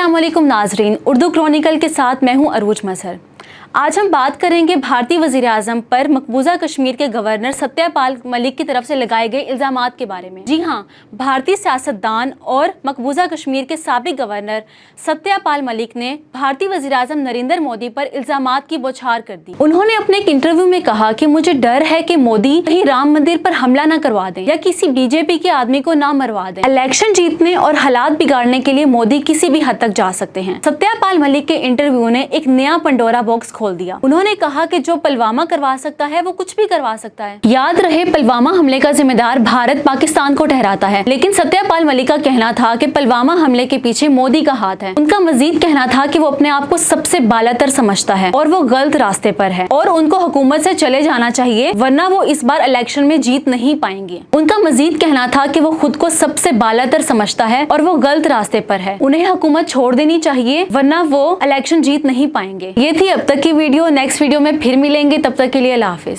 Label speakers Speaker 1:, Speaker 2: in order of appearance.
Speaker 1: अस्सलाम वालेकुम नाजरीन, उर्दू क्रॉनिकल के साथ मैं हूं अरूज मजहर। आज हम बात करेंगे भारतीय वज़ीर आज़म पर मकबूजा कश्मीर के गवर्नर सत्यपाल मलिक की तरफ से लगाए गए इल्ज़ामात के बारे में। जी हाँ, भारतीय सियासतदान और मकबूजा कश्मीर के साबिक गवर्नर सत्यपाल मलिक ने भारतीय वज़ीर आज़म नरेंद्र मोदी पर इल्ज़ामात की बौछार कर दी। उन्होंने अपने एक इंटरव्यू में कहा कि मुझे डर है कि मोदी कहीं राम मंदिर पर हमला न करवा दें या किसी बीजेपी के आदमी को ना मरवा दें। इलेक्शन जीतने और हालात बिगाड़ने के लिए मोदी किसी भी हद तक जा सकते हैं। सत्यपाल मलिक के इंटरव्यू ने एक नया पंडोरा बॉक्स खोल दिया। उन्होंने कहा कि जो पुलवामा करवा सकता है वो कुछ भी करवा सकता है। याद रहे, पुलवामा हमले का जिम्मेदार भारत पाकिस्तान को ठहराता है, लेकिन सत्यपाल मलिक का कहना था कि पुलवामा हमले के पीछे मोदी का हाथ है। उनका मजीद कहना था कि वो अपने आप को सबसे बालातर समझता है और वो गलत रास्ते पर है और उनको हुकूमत से चले जाना चाहिए, वरना वो इस बार इलेक्शन में जीत नहीं पाएंगे। उनका मजीद कहना था कि वो खुद को सबसे बालातर समझता है और वो गलत रास्ते पर है। उन्हें हुकूमत छोड़ देनी चाहिए, वरना वो इलेक्शन जीत नहीं पाएंगे। ये थी अब तक की वीडियो। नेक्स्ट वीडियो में फिर मिलेंगे, तब तक के लिए अल्लाह हाफिज।